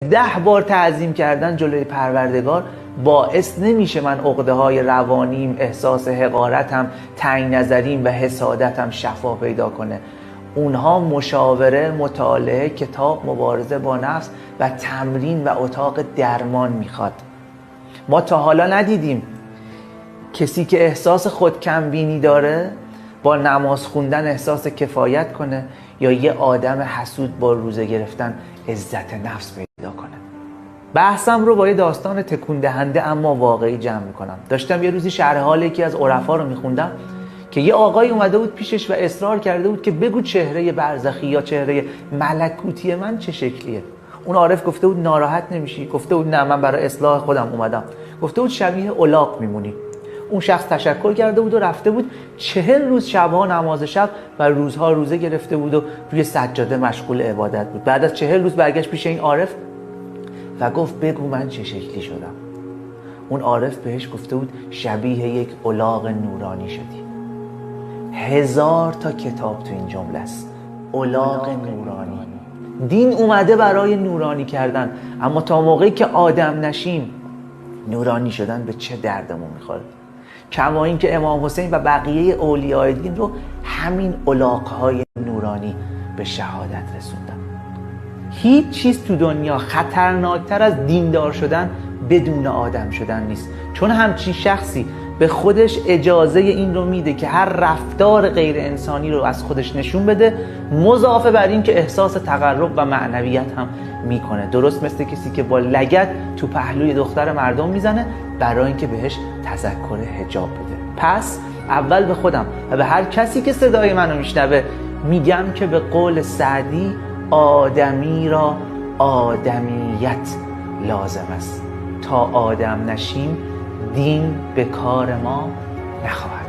10 بار تعظیم کردن جلوی پروردگار باعث نمیشه من عقده‌های روانیم، احساس حقارتم، تنگ نظریم و حسادتم شفا پیدا کنه. اونها مشاوره، مطالعه، کتاب، مبارزه با نفس و تمرین و اتاق درمان میخواد. ما تا حالا ندیدیم کسی که احساس خودکمبینی داره با نماز خوندن احساس کفایت کنه یا یه آدم حسود با روزه گرفتن عزت نفس پیدا کنه. بحثم رو با یه داستان تکون دهنده اما واقعی جمع میکنم. داشتم یه روزی شرح حال یکی از عرفا رو میخوندم که یه آقای اومده بود پیشش و اصرار کرده بود که بگو چهره برزخی یا چهره ملکوتی من چه شکلیه. اون عارف گفته بود ناراحت نمیشی؟ گفته بود نه، من برای اصلاح خودم اومدم. گفته بود شبیه الاغ میمونی. اون شخص تشکر کرده بود و رفته بود 40 روز شبها نماز شب و روزها روزه گرفته بود و روی سجاده مشغول عبادت بود. بعد از 40 روز برگشت پیش این عارف و گفت بگو من چه شکلی شدم. اون عارف بهش گفته بود شبیه یک الاغ نورانی شدی. 1000 تا کتاب تو این جمله است. الاغ نورانی. دین اومده برای نورانی کردن، اما تا موقعی که آدم نشیم نورانی شدن به چه دردمون میخوره؟ کما این که امام حسین و بقیه اولیاء دین رو همین الاغ‌های نورانی به شهادت رسوندن. هیچ چیز تو دنیا خطرناکتر از دیندار شدن بدون آدم شدن نیست، چون همچین شخصی به خودش اجازه این رو میده که هر رفتار غیر انسانی رو از خودش نشون بده، مضافه بر این که احساس تقرب و معنویت هم میکنه. درست مثل کسی که با لگد تو پهلوی دختر مردم میزنه برای اینکه بهش تذکر حجاب بده. پس اول به خودم و به هر کسی که صدای منو میشنوه میگم که به قول سعدی آدمی را آدمیت لازم است. تا آدم نشیم دین به کار ما نخواهد.